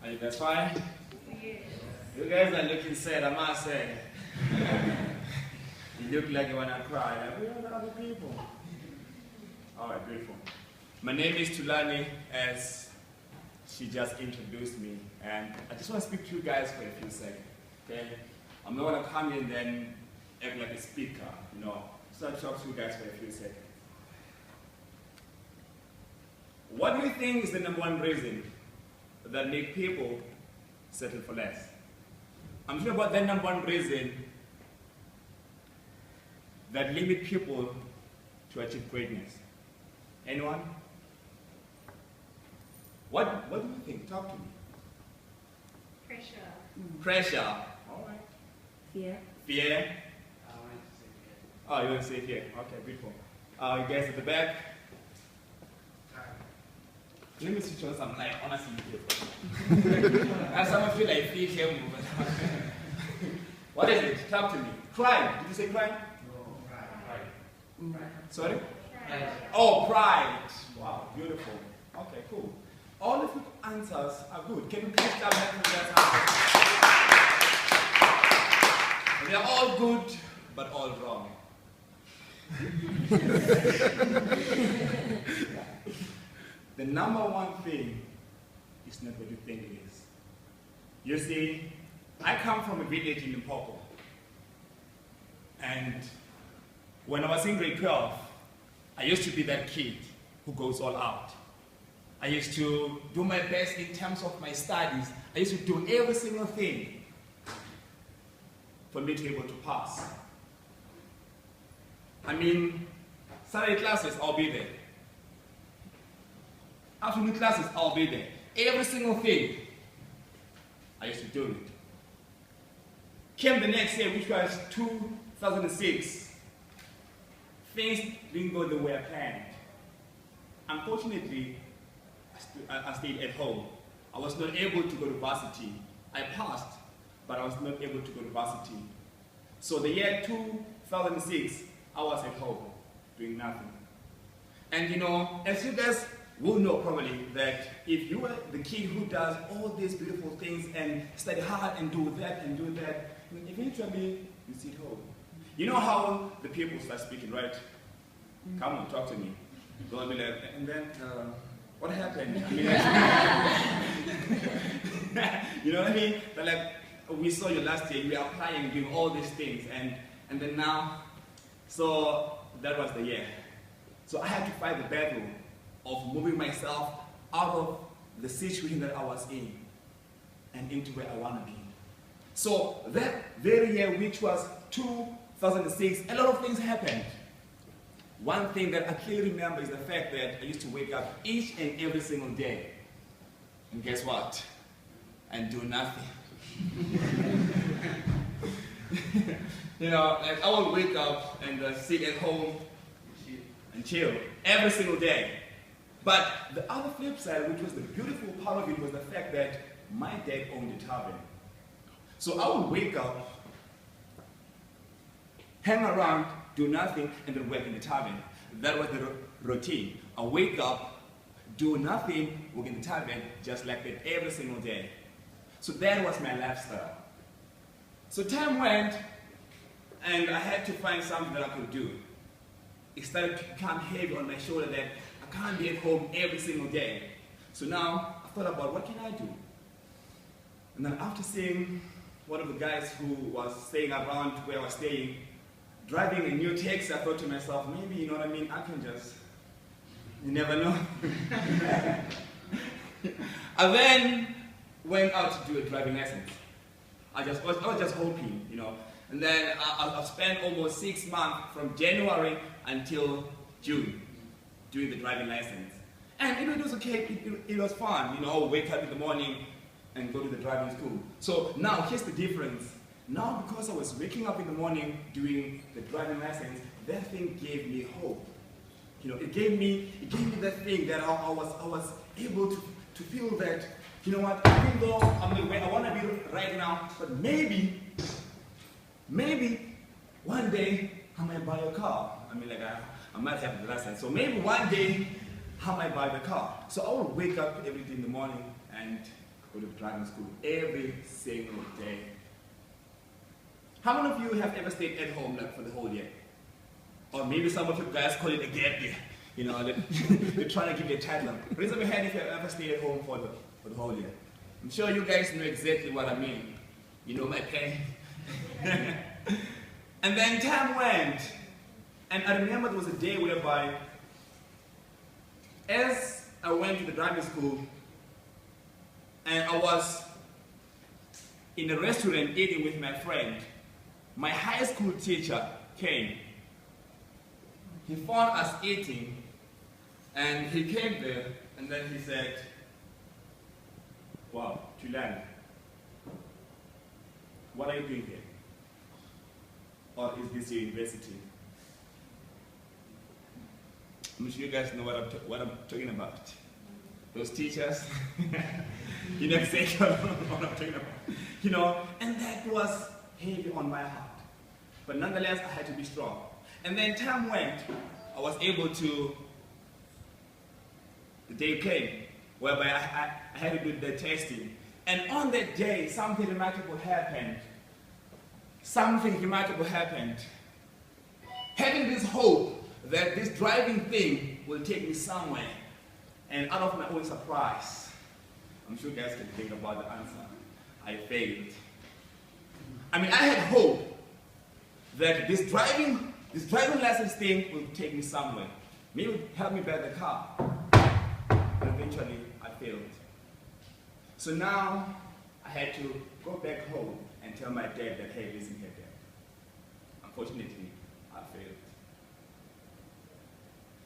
Are you guys fine? Yes. You guys are looking sad, I must say. You look like you want to cry. Like, where are the other people? Alright, beautiful. My name is Thulani, as she just introduced me. And I just want to speak to you guys for a few seconds. Okay? I'm not going to come in and then act like a speaker, you know. So I'll talk to you guys for a few seconds. What do you think is the number one reason that make people settle for less? I'm talking about that number one reason that limit people to achieve greatness. Anyone? What do you think? Talk to me. Pressure. Pressure. All right. Fear. Fear. I wanted to say fear. Oh, you want to say fear? Okay, beautiful. You guys at the back. Let me switch on some light, honestly. And some of you like feel here. What is it? Talk to me. Crime. Did you say crime? No, pride. Sorry? Pride. Oh, pride. Wow, beautiful. Okay, cool. All of your answers are good. Can you please clap hands for that? They are all good, but all wrong. The number one thing is not what you think it is. You see, I come from a village in Mphahlele. And when I was in grade 12, I used to be that kid who goes all out. I used to do my best in terms of my studies. I used to do every single thing for me to be able to pass. I mean, Saturday classes, I'll be there. Afternoon classes, I'll be there. Every single thing, I used to do it. Came the next year, which was 2006. Things didn't go the way I planned. Unfortunately, I stayed at home. I was not able to go to varsity. I passed, but I was not able to go to varsity. So the year 2006, I was at home, doing nothing. And you know, as you guys will know probably that if you are the kid who does all these beautiful things and study hard and do that, eventually you sit home. You know how the people start speaking, right? Come on, talk to me. Don't be like, and then, what happened? I mean, you know what I mean? But like, we saw you last year, you were applying, doing all these things, and then now, so that was the year. So I had to fight the battle of moving myself out of the situation that I was in and into where I want to be. So that very year, which was 2006, a lot of things happened. One thing that I clearly remember is the fact that I used to wake up each and every single day. And guess what? And do nothing. You know, like I would wake up and sit at home and chill every single day. But the other flip side, which was the beautiful part of it, was the fact that my dad owned a tavern. So I would wake up, hang around, do nothing, and then work in the tavern. That was the routine. I wake up, do nothing, work in the tavern, just like that every single day. So that was my lifestyle. So time went, and I had to find something that I could do. It started to become heavy on my shoulder that I can't be at home every single day. So now I thought about what can I do? And then after seeing one of the guys who was staying around where I was staying, driving a new taxi, I thought to myself, maybe, you know what I mean, I can just, you never know. I then went out to do a driving license. I was just hoping, you know. And then I spent almost 6 months from January until June doing the driving license. And you know, it was okay, it was fun. You know, wake up in the morning and go to the driving school. So now here's the difference. Now because I was waking up in the morning doing the driving license, that thing gave me hope. You know, it gave me that thing that I was able to feel that, you know what, even though I'm the way I want to be right now, but maybe one day I might buy a car. I mean, like I might have the license. So maybe one day I might buy the car. So I will wake up every day in the morning and go to driving school every single day. How many of you have ever stayed at home like for the whole year? Or maybe some of you guys call it a gap year. You know, they're trying to give you a title. Raise up your hand if you have ever stayed at home for the whole year. I'm sure you guys know exactly what I mean. You know my pain. And then time went, and I remember there was a day whereby, as I went to the driving school, and I was in a restaurant eating with my friend, my high school teacher came. He found us eating, and he came there, and then he said, "Wow, Thulani, what are you doing here? Or is this your university?" I'm sure you guys know what I'm talking about. Those teachers, you know exactly what I'm talking about. You know, and that was heavy on my heart. But nonetheless, I had to be strong. And then time went, I was able to, the day came, whereby I had to do the testing. And on that day, something remarkable happened. Something remarkable happened. Having this hope that this driving thing will take me somewhere. And out of my own surprise, I'm sure you guys can think about the answer, I failed. I mean, I had hope that this driving license thing will take me somewhere. Maybe help me buy the car. But eventually, I failed. So now, I had to go back home and tell my dad that, hey, listen here, Dad. Unfortunately, I failed.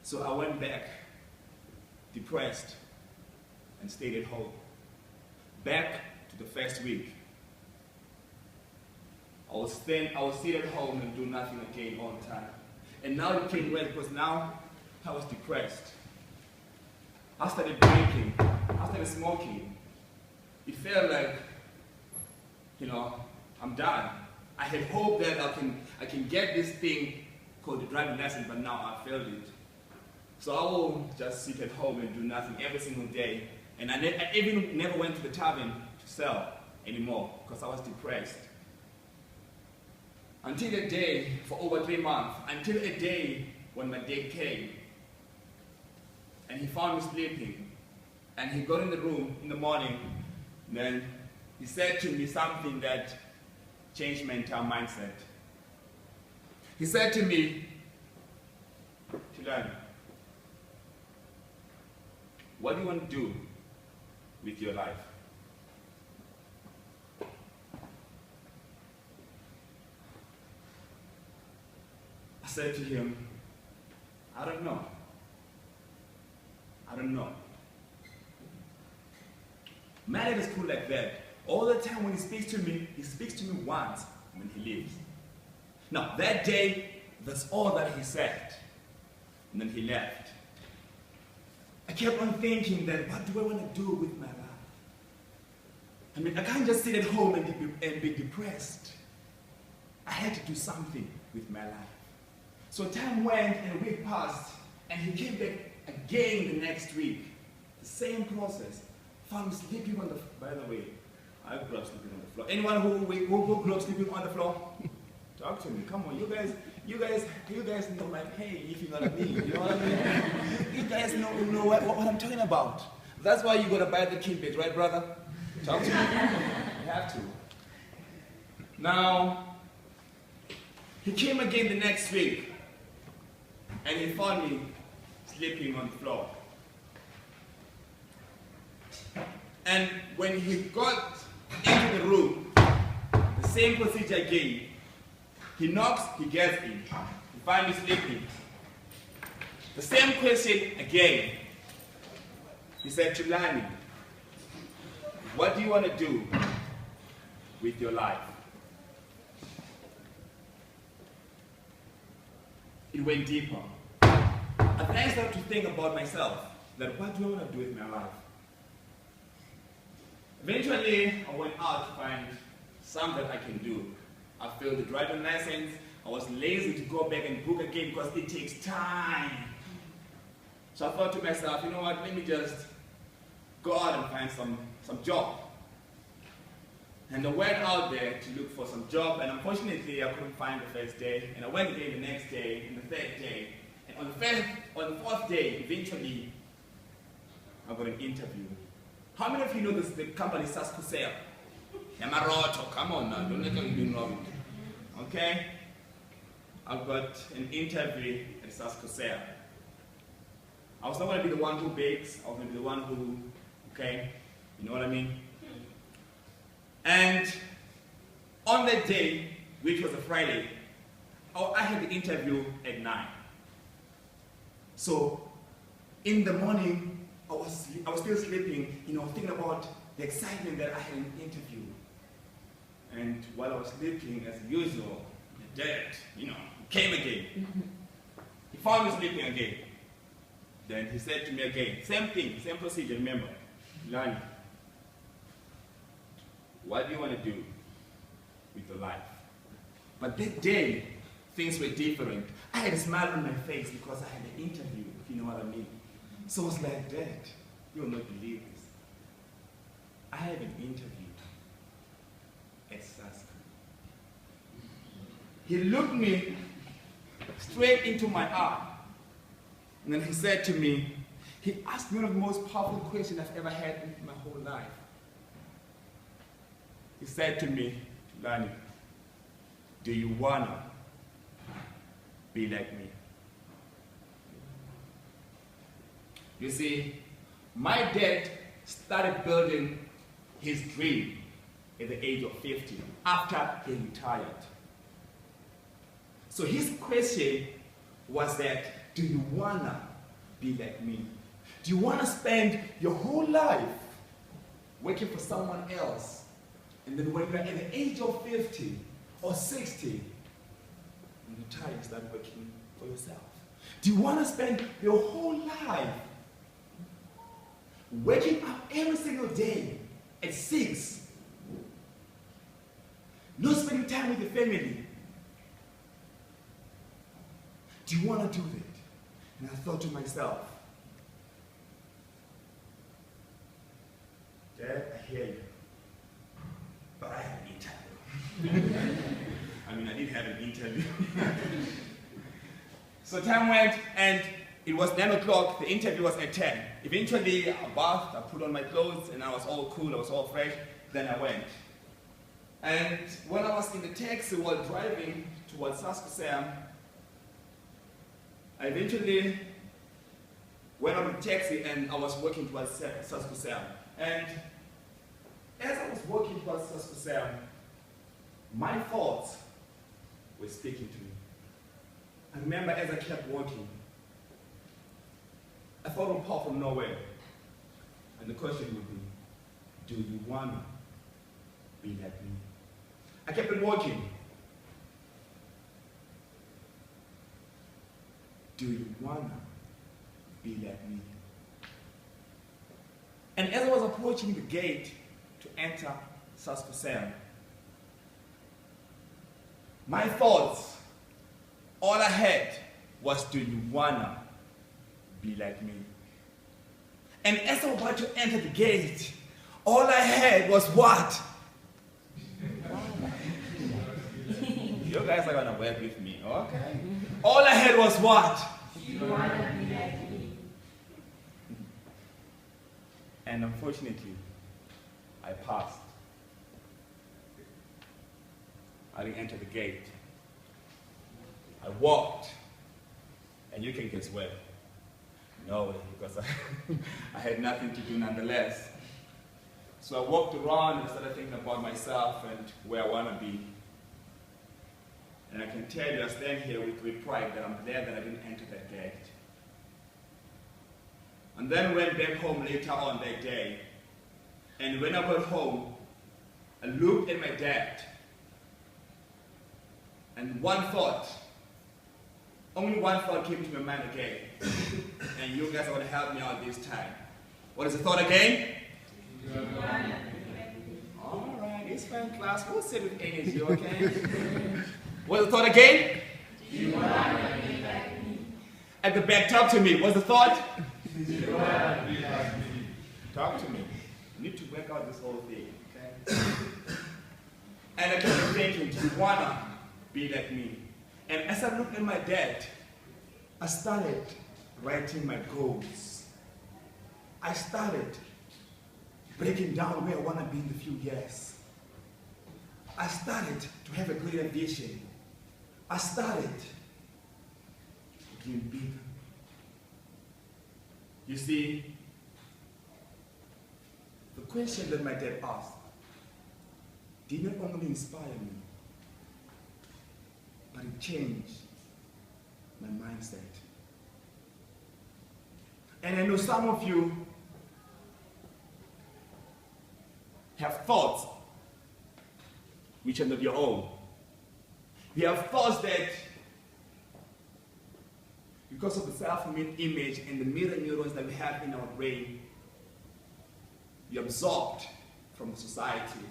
So I went back, depressed, and stayed at home. Back to the first week. I would sit at home and do nothing again all the time. And now it came well because now I was depressed. I started drinking, I started smoking. It felt like, you know, I'm done. I had hoped that I can get this thing called the driving license, but now I failed it. So I will just sit at home and do nothing every single day. And I even never went to the tavern to sell anymore because I was depressed. Until a day, for over 3 months, until a day when my dad came. And he found me sleeping. And he got in the room in the morning. And then he said to me something that changed my entire mindset. He said to me, "Thulani, what do you want to do with your life?" I said to him, "I don't know. I don't know." My dad is cool like that. All the time when he speaks to me once when he leaves. Now, that day, that's all that he said. And then he left. I kept on thinking that, what do I want to do with my life? I mean, I can't just sit at home and be depressed. I had to do something with my life. So time went and a week passed, and he came back again the next week. The same process. Found me sleeping on the floor. By the way, I grew up sleeping on the floor. Anyone who grew up sleeping on the floor? Talk to me. Come on, you guys know my pain, if you know what I mean. You know what I mean? You guys know what I'm talking about. That's why you gotta buy the king bed, right, brother? Talk to me. You have to. Now, he came again the next week, and he found me sleeping on the floor. And when he got into the room, the same procedure again. He knocks, he gets in. He finds me sleeping. The same question again. He said, "Thulani, what do you want to do with your life?" It went deeper. And then I started to think about myself, that what do I want to do with my life? Eventually, I went out to find something that I can do. I failed the driving license. I was lazy to go back and book again because it takes time. So I thought to myself, you know what, let me just go out and find some job. And I went out there to look for some job, and unfortunately I couldn't find the first day. And I went again the next day, and the third day. And on the fourth day, eventually, I got an interview. How many of you know this, the company Saskusea? Yamaroto, come on now, don't let me be wrong. Okay? I got an interview at Saskusea. I was not going to be the one who bakes, I was going to be the one who, okay, you know what I mean? And on that day, which was a Friday, I had the interview at 9. So, in the morning, I was still sleeping, thinking about the excitement that I had in the interview. And while I was sleeping, as usual, the dad, came again. He found me sleeping again. Then he said to me again, same thing, same procedure, remember, Thulani, what do you want to do with your life? But that day, things were different. I had a smile on my face because I had an interview, if you know what I mean. So I was like, Dad, you will not believe this. I have an interview at Sasko. He looked me straight into my eye. And then he said to me, he asked me one of the most powerful questions I've ever had in my whole life. He said to me, Thulani, do you wanna be like me? You see, my dad started building his dream at the age of 50 after he retired. So his question was that, do you wanna be like me? Do you wanna spend your whole life working for someone else? And then when you're at the age of 50 or 60, when you retire, you start working for yourself. Do you wanna spend your whole life waking up every single day at 6? Not spending time with your family? Do you want to do that? And I thought to myself, Dad, I hear you, but I have an interview. I mean, I did have an interview. So time went, and it was 9 o'clock, the interview was at 10. Eventually, I bathed, I put on my clothes, and I was all cool, I was all fresh. Then I went. And when I was in the taxi while driving towards Saskusea, I eventually went on the taxi and I was walking towards Saskusea. And as I was walking towards Saskusea, my thoughts were speaking to me. I remember as I kept walking, I thought would pop from nowhere. And the question would be, do you want to be like me? I kept on walking. Do you want to be like me? And as I was approaching the gate to enter Saskusea, my thoughts, all I had was, do you want to be like me? And as I was about to enter the gate, all I had was what? You guys are going to work with me, okay? All I had was what? You want to be like me. And unfortunately, I passed. I didn't enter the gate. I walked, and you can guess where. No, because I had nothing to do nonetheless. So I walked around and started thinking about myself and where I want to be. And I can tell you, I stand here with pride that I'm glad that I didn't enter that gate. And then went back home later on that day. And when I got home, I looked at my dad. And only one thought came to my mind again. And you guys are going to help me out this time. What is the thought again? All right, it's fine, class. We'll sit with energy, okay? What's the thought again? You want to be like me. At the back, talk to me. What's the thought? You want to be like me. Talk to me. You need to work out this whole thing, okay? And I kept thinking, do you wanna be like me? And as I looked at my dad, I started writing my goals. I started breaking down where I want to be in the few years. I started to have a greater vision. I started to dream bigger. You see, the question that my dad asked did not only inspire me, but it changed my mindset. And I know some of you have thoughts which are not your own. You have thoughts that, because of the self-image and the mirror neurons that we have in our brain, you're absorbed from the society.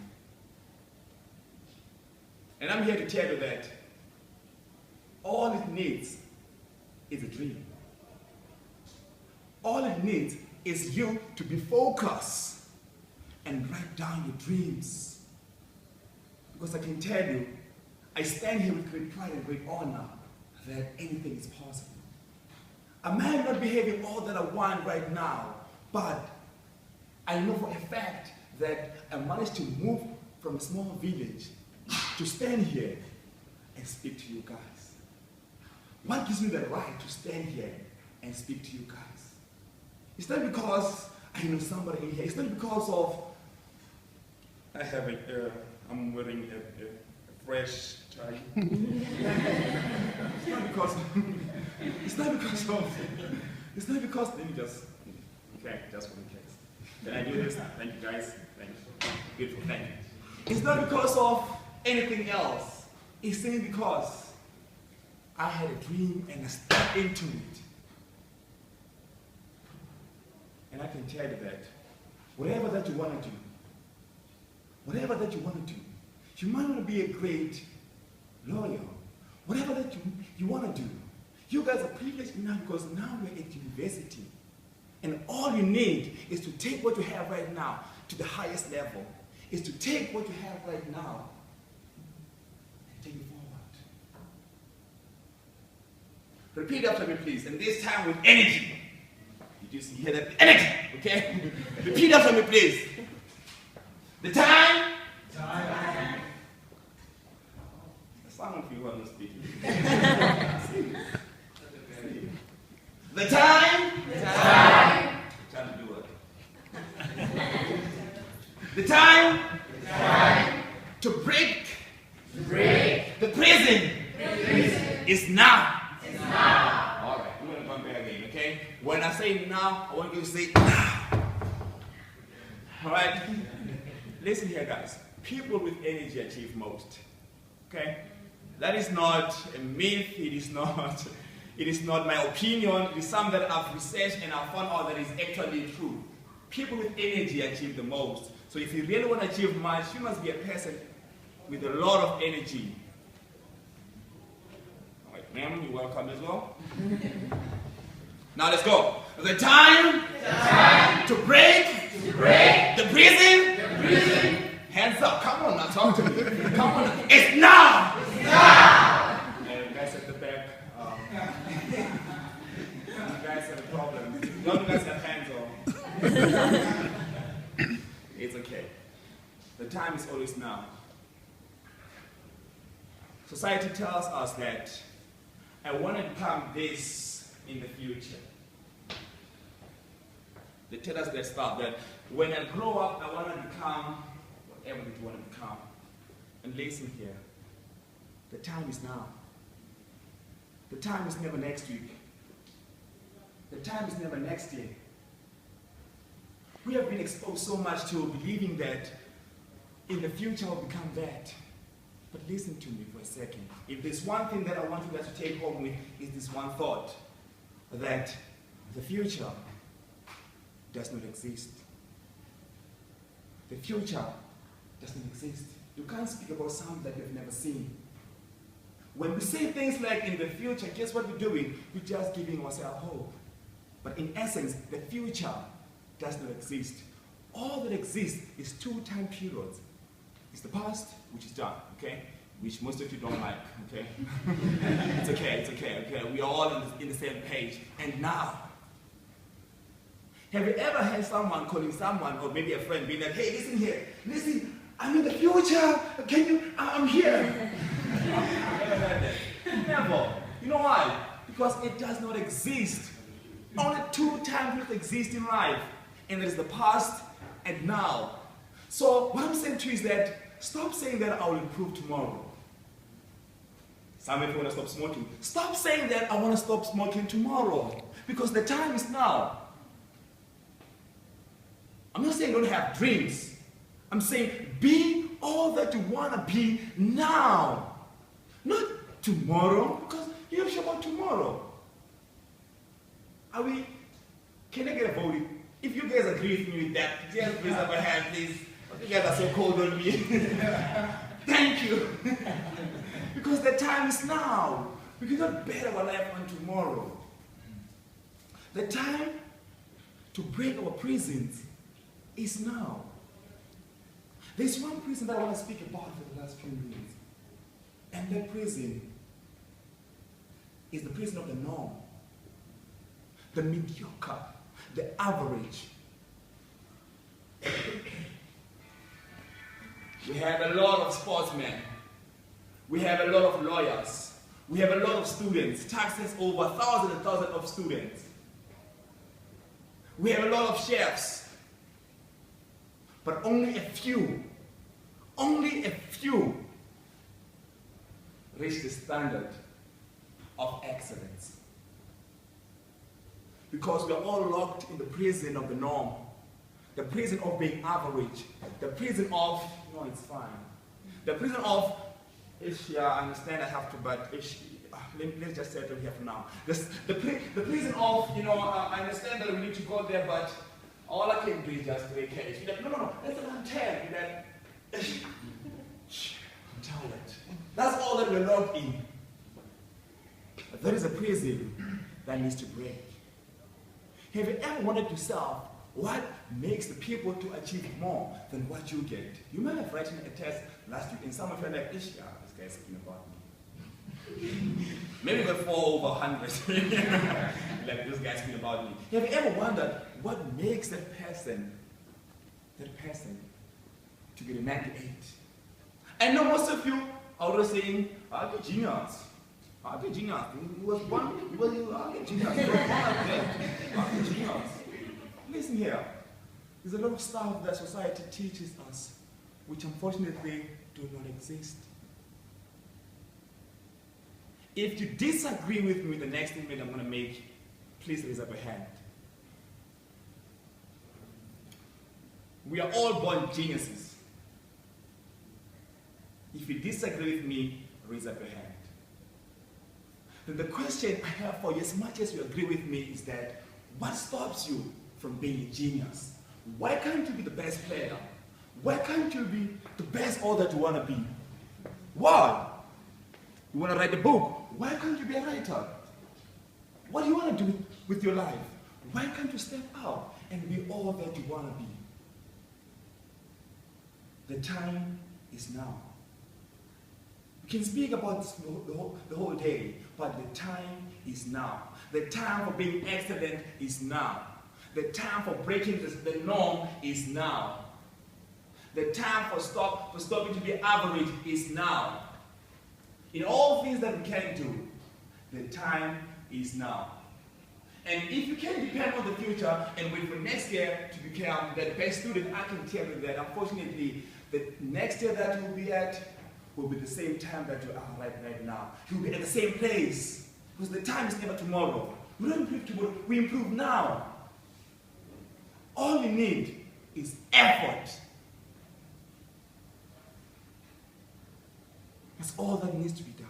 And I'm here to tell you that all it needs is a dream. All it needs is you to be focused and write down your dreams. Because I can tell you, I stand here with great pride and great honor that anything is possible. I might not be having all that I want right now, but I know for a fact that I managed to move from a small village to stand here and speak to you guys. What gives me the right to stand here and speak to you guys? It's not because I know somebody in here. It's not because of I'm wearing a fresh tie. It's not because, let me just, okay, just for the case. Can I do this? Thank you guys. Thank you. Beautiful, thank you. It's not because of anything else. It's simply because I had a dream and I stepped into it. And I can tell you that whatever that you want to do, whatever that you want to do, you might want to be a great lawyer, whatever that you want to do. You guys are privileged enough because now we're at university. And all you need is to take what you have right now to the highest level. Is to take what you have right now and take it forward. Repeat after me, please, and this time with energy. Did you hear that? Energy, okay? Repeat after me, please. The time. Some of you are not speaking. The time. Trying to do it. The time. To break. The prison. Is now. All right, I'm going to come back again, okay? When I say now, I want you to say now. All right? Listen here, guys. People with energy achieve most. Okay? That is not a myth. It is not my opinion. It is something that I've researched and I've found out that is actually true. People with energy achieve the most. So if you really want to achieve much, you must be a person with a lot of energy. All right, ma'am, you're welcome as well. Now let's go. The time to break the prison. Hands up. Come on now, talk to me. Come on now. It's now. And guys at the back, you guys have a problem. None of you guys have hands on. It's okay. The time is always now. Society tells us that I want to become this in the future. They tell us that stuff, that when I grow up, I want to become whatever you want to become. And listen here, the time is now. The time is never next week. The time is never next year. We have been exposed so much to believing that in the future I'll become that. But listen to me for a second. If there's one thing that I want you guys to take home with, is this one thought, that the future does not exist. The future doesn't exist. You can't speak about something that you've never seen. When we say things like in the future, guess what we're doing? We're just giving ourselves hope. But in essence, the future does not exist. All that exists is two time periods. It's the past, which is done, okay? Which most of you don't like, okay? It's okay, okay? We are all in the same page. And now, have you ever had someone calling someone, or maybe a friend, being like, hey, listen here, listen, I'm in the future, I'm here. Never had that. Never. You know why? Because it does not exist. Only two times it exists in life. And that is the past and now. So what I'm saying to you is that stop saying that I will improve tomorrow. Some of you want to stop smoking. Stop saying that I want to stop smoking tomorrow. Because the time is now. I'm not saying don't have dreams. I'm saying be all that you want to be now. Not tomorrow, because you're not sure about tomorrow. Can I get a vote? If you guys agree with me with that, just raise up a hand, please. You guys are so cold on me. Thank you. Because the time is now. We cannot bet our life on tomorrow. The time to break our prisons is now. There's one prison that I want to speak about for the last few minutes. And that prison is the prison of the norm. The mediocre, the average. We have a lot of sportsmen. We have a lot of lawyers. We have a lot of students. Taxes over thousands and thousands of students. We have a lot of chefs. But only a few reach the standard of excellence. Because we are all locked in the prison of the norm. The prison of being average. The prison of, no, it's fine. The prison of, yeah, I understand I have to, but let's just settle here for now. The prison of, I understand that we need to go there, but all I can do is just take care. Like, no, that's what I'm telling you. That, I'm tired. That's all that we're locked in. But there is a prison that needs to break. Have you ever wanted to solve what makes the people to achieve more than what you get? You might have written a test last week and some of you are like, this guy's speaking about me. Maybe you got 4 over 100. Like, this guy's speaking about me. Have you ever wondered what makes that person to get a 98? I know most of you are always saying, I'll get genius. I'll get genius. He was I'll get genius. I'll get genius. Listen here. There's a lot of stuff that society teaches us, which unfortunately do not exist. If you disagree with me with the next statement I'm going to make, please raise up a hand. We are all born geniuses. If you disagree with me, raise up a hand. Then the question I have for you, as much as you agree with me, is that what stops you from being a genius? Why can't you be the best player? Why can't you be the best all that you want to be? Why? You want to write a book? Why can't you be a writer? What do you want to do with your life? Why can't you step out and be all that you want to be? The time is now. We can speak about this the whole day, but the time is now. The time for being excellent is now. The time for breaking the norm is now. The time for stopping to be average is now. In all things that we can do, the time is now. And if you can depend on the future and wait for next year to become the best student, I can tell you that unfortunately, the next year that you'll be at will be the same time that you are right now. You'll be at the same place. Because the time is never tomorrow. We don't improve tomorrow, we improve now. All you need is effort. That's all that needs to be done.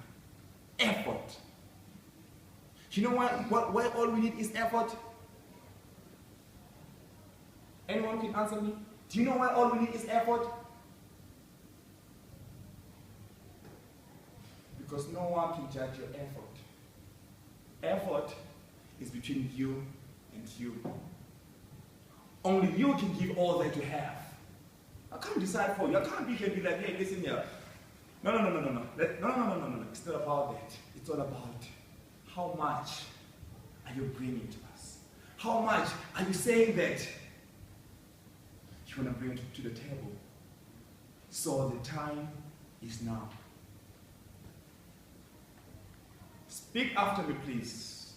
Effort. You know why all we need is effort? Anyone can answer me? Do you know why all we need is effort? Because no one can judge your effort. Effort is between you and you. Only you can give all that you have. I can't decide for you. I can't be here and be like, hey, listen here. No. No. It's not about that. It's all about how much are you bringing to us? How much are you saying that you want to bring to the table? So the time is now. Speak after me, please.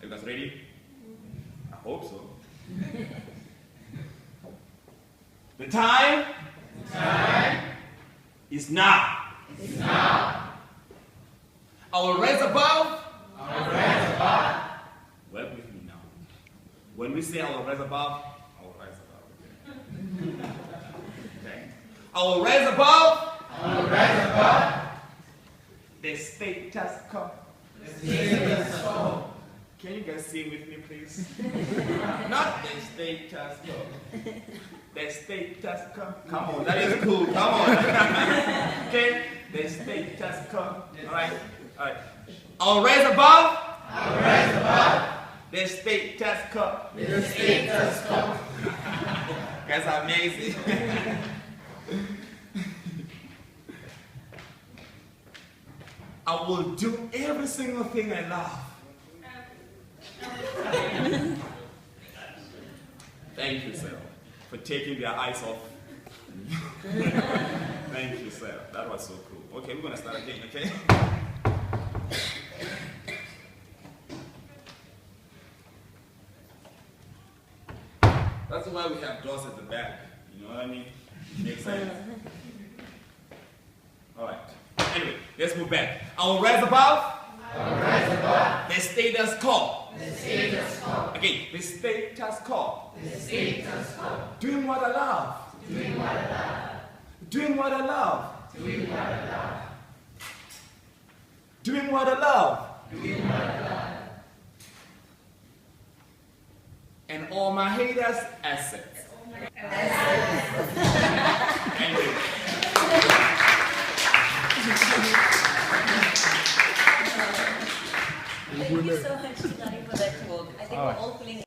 Are you guys ready? I hope so. The time is now. It's now. I will rise above. I will rise above. Work with me now. When we say I will rise above, I will rise above. Okay. I will rise above. I will rise above. The status quo. The status quo. Can you guys sing with me, please? Not the status quo. The status quo. Come on, that is cool. Come on. Okay? The status quo. Alright? Alright. I'll rise above. I'll rise above. The status quo. The status quo. Guys are amazing. I will do every single thing I love. Thank you, sir, for taking their eyes off. Thank you, sir. That was so cool. Okay, we're going to start again, okay? That's why we have doors at the back. You know what I mean? Makes sense. All right. Anyway, let's move back. I will rise above. I will rise above. The status quo. The status quo. Again, the status quo. The status quo. Doing what I love. Doing what I love. Doing what I love. Doing what I love. Doing what I love. Doing what I love. And all my haters' assets. Thank you. Thank you so much, Thulani, for that talk. I think we're all feeling